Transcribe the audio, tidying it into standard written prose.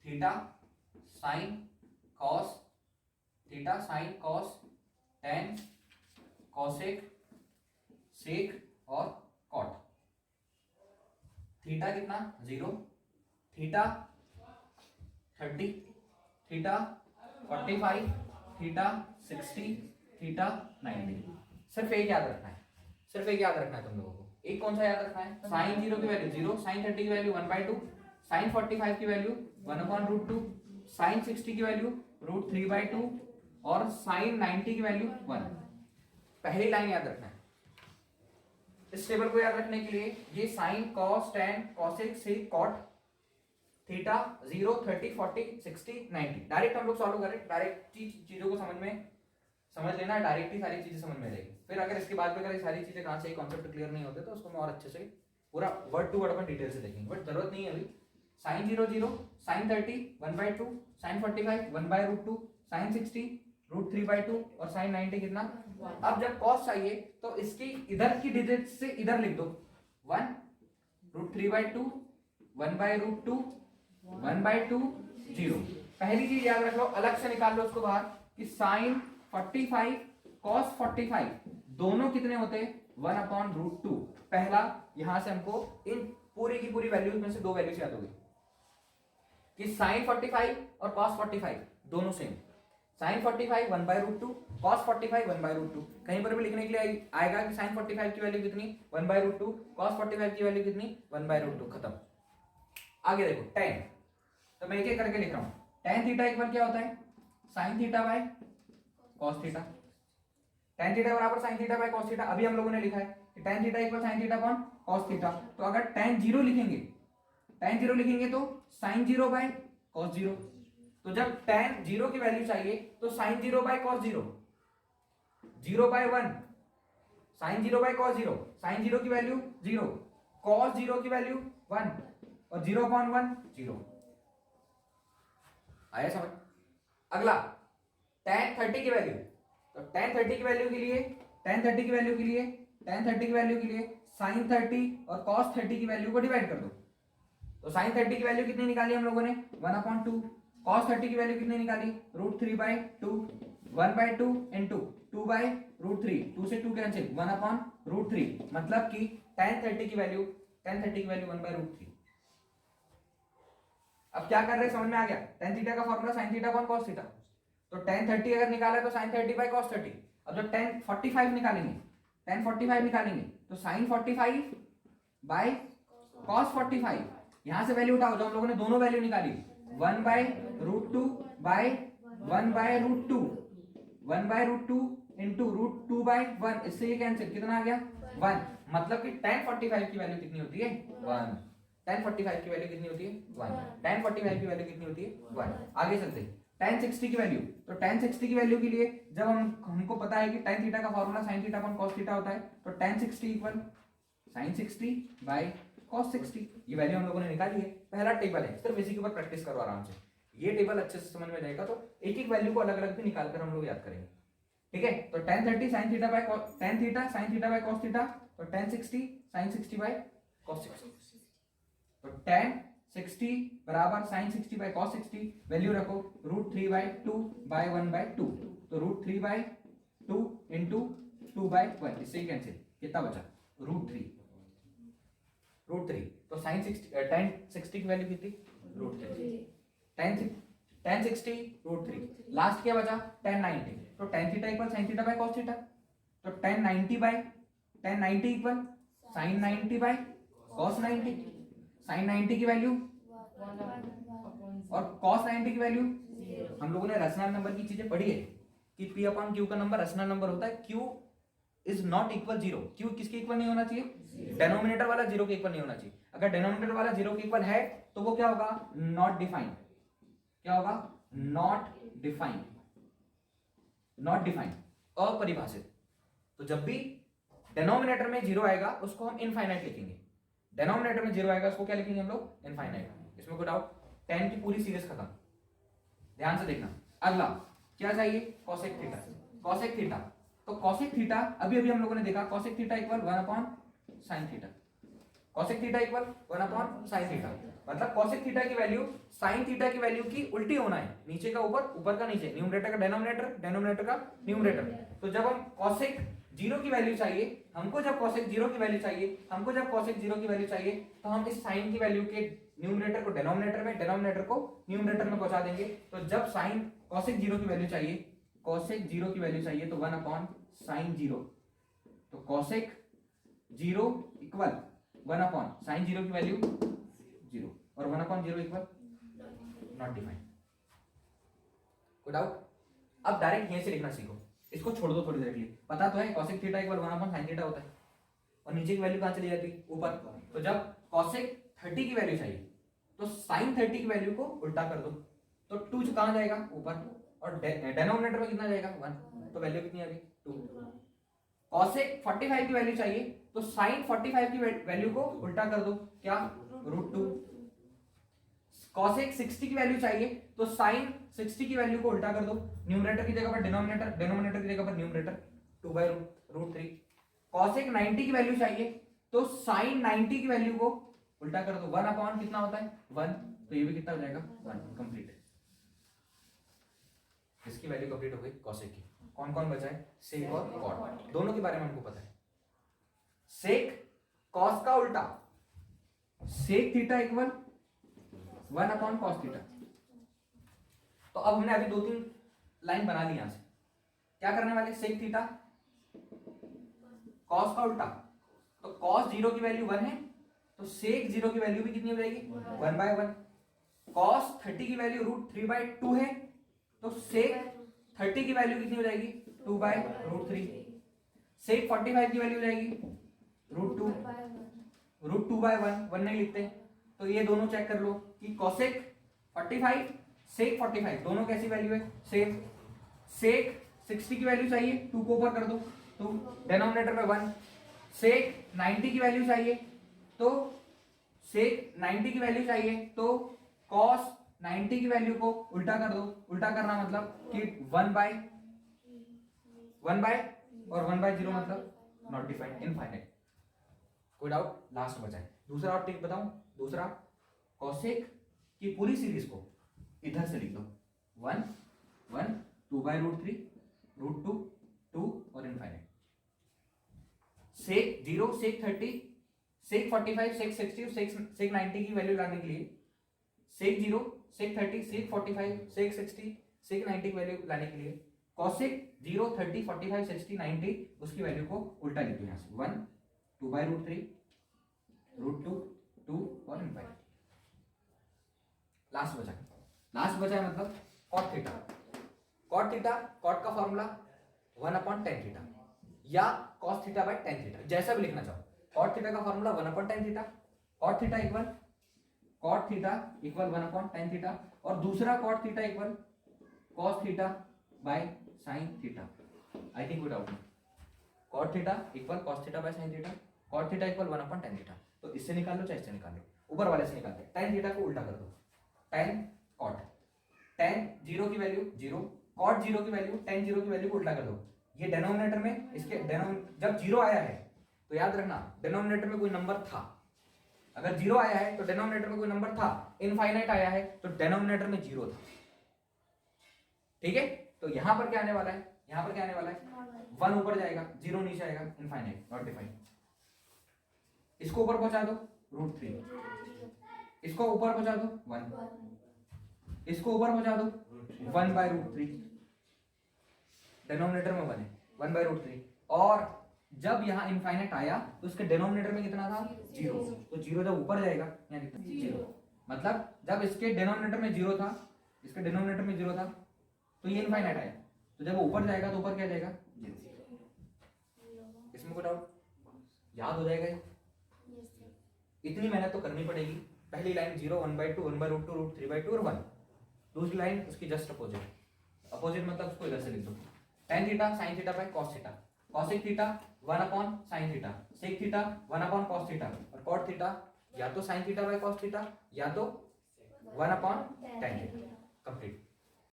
Theta sine cos, theta sine cos tan cosec sec और cot. Theta कितना 0, theta 30, theta 45, theta 60, theta 90। सिर्फ एक याद रखना है, सिर्फ एक याद रखना है तुम लोगों को। एक कौन सा याद रखना है? साइन 0 की वैल्यू 0, साइन 30 की वैल्यू 1/2, साइन 45 की वैल्यू 1/√2, साइन 60 की वैल्यू √3/2 और साइन 90 की वैल्यू 1। पहली लाइन याद रखना है। इस टेबल को याद रखने के लिए ये sine cos tan cosec sec cot theta 0 30 40 60 90 direct हम लोग सॉल्व करें। डायरेक्ट चीजों को समझ लेना, डायरेक्ट ही सारी चीजें समझ में रहेगी। फिर अगर इसके बाद में अगर सारी चीजें कहां से कॉन्सेप्ट क्लियर नहीं होते तो उसको मैं और अच्छे से पूरा वर्ड टू वर्ड अपन डिटेल से देखेंगे, बट जरूरत नहीं है अभी। साइन 0 0, साइन 30 1/2, साइन 45 1/√2, साइन 60 √3/2 और साइन 90 कितना। अब जब कॉस चाहिए तो इसकी इधर की डिजिट से इधर लिख दो 1 √3/2 1/√2 1/2 0। पहली चीज याद रख लो, अलग से निकाल लो उसको बाहर कि साइन 45 कॉस 45 दोनों कितने होते हैं 1/√2। पहला यहां से हमको इन पूरी की पूरी वैल्यूज में से दो वैल्यूज याद होगी कि साइन 45 और कॉस 45 दोनों सेम। Sign 45 1/√2, cos 45 1/√2। कहीं पर भी लिखने के लिए आएगा कि साइन 45 की वैल्यू कितनी 1/√2, कॉस 45 की वैल्यू कितनी 1/√2। खत्म। आगे देखो टेन, तो मैं एक एक करके लिख रहा हूं। टेन थीटा इक्वल क्या होता है sine theta by cos theta. Tan theta बराबर sine theta by cos theta. अभी हम लोगों ने लिखा है कि tan theta equal sine theta upon cos theta. तो अगर टेन 0 लिखेंगे, टेन 0 लिखेंगे तो साइन 0 बाय कॉस 0। तो जब टेन 0 की वैल्यू चाहिए तो sine 0 by cos 0, 0/1, sine 0 by cos 0, sine 0 की वैल्यू 0, कॉस 0 की वैल्यू 1 और 0/1 0। आया समझ। अगला tan 30 की वैल्यू, तो tan 30 की वैल्यू के लिए tan 30 की वैल्यू के लिए tan 30 की वैल्यू के लिए sin 30 और cos 30 की वैल्यू को डिवाइड कर दो। तो sin 30 की वैल्यू कितनी निकाली हम लोगों ने 1/2, cos 30 की वैल्यू कितनी निकाली √3/2, 1/2 इंटू 2/√3, 2 से 2 कैंसिल 1/√3, मतलब कि tan 30 की वैल्यू 1/√3। अब क्या कर रहे हैं समझ में आ गया। tan थीटा का formula sin theta upon cos theta. तो tan 30 अगर निकाला तो sin 30 बाय cos 30। अब जब tan 45 निकालेंगे, tan 45 निकालेंगे तो sin 45 बाय cos 45। यहां से वैल्यू उठाओ, जो हम लोगों ने दोनों वैल्यू निकाली 1/√2 बाय 1/√2, 1/√2 इंटू √2/1, इससे ये कैंसिल कितना आ गया 1। मतलब कि tan 45 की वैल्यू कितनी होती है 1। tan 45 की वैल्यू कितनी होती है 1। tan 45 की वैल्यू कितनी होती है 1। आगे चलते हैं tan 60 की वैल्यू। तो tan 60 की वैल्यू के लिए जब हमको पता है कि tan थीटा का formula sin theta upon cos theta होता है, तो tan 60 equal sin 60 by cos 60। ये वैल्यू हम लोगों ने निकाली है। पहला टेबल है, सिर्फ इसी के ऊपर प्रैक्टिस करो आराम से। ये टेबल अच्छे से समझ में जाएगा तो एक एक वैल्यू को अलग अलग भी निकालकर हम लोग याद करेंगे। ठीक है, तो tan 30 sin theta bye tan theta sin theta by cos theta, तो tan 60 sin 60 बाय cos 60। तो tan 60 बराबर sin 60 बाय cos 60, वैल्यू रखो √3/2 बाय 1/2, तो √3/2 इंटू 2/1, इससे ही कैंसिल कितना बचा √3। तो sin 60 tan 60 की वैल्यू कितनी √3, tan 60 √3। लास्ट क्या बचा tan 90। तो tan theta equal sin theta by cos theta, तो tan 90 equal sin 90 by cos 90। sin 90 की वैल्यू और cos 90 की वैल्यू। हम लोगों ने रेशनल नंबर की चीजें पढ़ी है कि p अपॉन q का नंबर रेशनल नंबर होता है। q is not equal 0। q किसके इक्वल नहीं होना चाहिए डेनोमिनेटर वाला 0 के इक्वल नहीं होना चाहिए। अगर डेनोमिनेटर वाला 0 के इक्वल है तो वो क्या होगा नॉट डिफाइंड। क्या होगा नॉट डिफाइंड, नॉट डिफाइंड, अपरिभाषित। तो जब भी डेनोमिनेटर में 0 आएगा उसको हम इनफाइनाइट लिखेंगे। डेनोमिनेटर में 0 आएगा उसको क्या लिखेंगे हम लोग इनफाइनाइट। इसमें कोई डाउट। tan की पूरी सीरीज खत्म, ध्यान से देखना। अगला क्या चाहिए cosec थीटा। cosec थीटा, तो cosec थीटा अभी हम लोगों ने देखा cosec theta equal 1/sin theta. cosec theta equal 1 upon sin theta, मतलब cosec थीटा की वैल्यू sin थीटा की वैल्यू की उल्टी होना है, नीचे का ऊपर, ऊपर का नीचे, न्यूमरेटर का डेनोमिनेटर, डेनोमिनेटर का न्यूमरेटर। तो जब हम cosec 0 की वैल्यू चाहिए हमको, जब cosec 0 की वैल्यू चाहिए हमको, जब cosec 0 की वैल्यू चाहिए, तो हम इस sin की वैल्यू के न्यूमरेटर को डेनोमिनेटर में, डेनोमिनेटर को न्यूमरेटर में पहुंचा देंगे। तो जब sin cosec 0 की वैल्यू चाहिए, cosec 0 की वैल्यू चाहिए तो 1 अपॉन sin 0, तो cosec 0 इक्वल 1 अपॉन sin 0 की वैल्यू 0 और 1 अपॉन 0 इक्वल नॉट डिफाइंड। कोई डाउट? अब डायरेक्ट यहीं से लिखना सीखो, इसको छोड़ दो थोड़ी देर के लिए। पता तो है cosec theta equal 1 upon sin theta होता है, और नीचे की वैल्यू कहां चली जाती है? ऊपर। तो जब cosec 30 की वैल्यू चाहिए तो sin 30 की वैल्यू को उल्टा कर दो, तो 2 कहां जाएगा? ऊपर, और डेनोमिनेटर में कितना जाएगा? 1, तो वैल्यू कितनी आ गई? 2। cosec 45 की वैल्यू चाहिए तो sin 45 की वैल्यू को उल्टा कर दो, क्या? √2। cosec 60 की वैल्यू चाहिए तो sin 60 की वैल्यू को उल्टा कर दो, न्यूमरेटर की जगह पर डिनोमिनेटर, डेनोमिनेटर की जगह पर न्यूमरेटर, 2/√3। cosec 90 की वैल्यू चाहिए तो sin 90 की वैल्यू को उल्टा कर दो, 1 अपॉन कितना होता है? 1, तो ये भी कितना हो जाएगा? 1। कंप्लीट। इसकी वैल्यू कंप्लीट हो गई cosec की। कौन कौन बचा है? sec और cot, दोनों के बारे में हमको पता है। sec cos का उल्टा, sec theta equal 1 upon cos theta. तो अब हमने अभी 2-3 लाइन बना ली यहां से। क्या करने वाले? sec थीटा cos का उल्टा, तो cos 0 की वैल्यू 1 है तो sec 0 की वैल्यू भी कितनी हो जाएगी? 1/1। cos 30 की वैल्यू √3/2 है तो sec 30 की वैल्यू कितनी हो जाएगी? 2/√3। sec 45 की वैल्यू हो जाएगी √2, √2/1, 1 नहीं लिखते, तो ये दोनों चेक कर लो कि cosec 45 sec 45 दोनों कैसी वैल्यू है? सेम। sec 60 की वैल्यू चाहिए, 2 को ऊपर कर दो, 2, डेनोमिनेटर में 1। sec 90 की वैल्यू चाहिए तो sec 90 की वैल्यू चाहिए तो cos 90 की वैल्यू को उल्टा कर दो, उल्टा करना मतलब कि 1/1 और 1/0 मतलब नॉट डिफाइंड, इनफाइनाइट। कोई डाउट? लास्ट बचा है दूसरा और ट्रिक बताऊं। दूसरा, cosec की पूरी सीरीज को इधर से लिख दो, 1 1 2/√3 √2 2 और infinite. sec 0 sec 30 sec 45 sec 60 और sec 90 की वैल्यू लाने के लिए sec 0 sec 30 sec 45 sec 60 sec 90 की वैल्यू लाने के लिए cosec 0 30 45 60 90 उसकी वैल्यू को उल्टा लिख दो, यहां से 1 2/√3 √2 2 और इनफाइनाइट। लास्ट बचा है मतलब cot theta. cot theta, cot का फॉर्मूला 1 अपॉन tan थीटा या cos theta by tan theta, जैसा भी लिखना चाहो। cot थीटा का formula 1 upon tan theta, cot theta equal 1 upon tan theta, और दूसरा cot theta equal cos theta by sin theta. I think without cot theta equal cos theta by sin theta, cot theta equal 1 upon tan theta. तो इससे निकाल लो चाहे इससे निकाल लो, ऊपर वाले से निकालते हैं। tan थीटा को उल्टा कर दो, tan cot, tan 0 की वैल्यू 0, cot 0 की वैल्यू, tan 0 की वैल्यू को उल्टा कर दो। ये डेनोमिनेटर में, इसके जब 0 आया है तो याद रखना डेनोमिनेटर में कोई नंबर था। अगर 0 आया है तो डेनोमिनेटर में कोई नंबर था, इनफाइनाइट आया है तो डेनोमिनेटर में 0 था। ठीक है, तो यहां पर क्या आने वाला है? यहां पर क्या आने वाला है? 1 ऊपर जाएगा, 0 नीचे आएगा, इनफाइनाइट, नॉट डिफाइंड। इसको ऊपर पहुंचा दो √3, इसको ऊपर पहुंचा दो 1, इसको ऊपर पहुंचा दो 1/√3, डेनोमिनेटर में 1 है, 1/√3। और जब यहां इनफाइनाइट आया तो उसके डेनोमिनेटर में कितना था? 0, तो 0 जब ऊपर जाएगा यहां कितना? 0, मतलब जब इसके डेनोमिनेटर में 0 था, इसके डेनोमिनेटर में 0 था तो ये इनफाइनाइट आया, तो जब ऊपर जाएगा तो ऊपर क्या जाएगा? 0। इसमें कोई डाउट? याद हो जाएगा ये? इतनी मेहनत तो करनी पड़ेगी। पहली लाइन 0 1/2 1/√2 √3/2 और 1, दूसरी लाइन उसकी जस्ट अपोजिट, अपोजिट मतलब उसको इधर से लिख दो, tan theta sin theta by cos theta, cosec theta 1 upon sin theta, sec theta 1 upon cos theta, और cot थीटा या तो sin theta by cos theta या तो 1 अपॉन tan थीटा। कंप्लीट।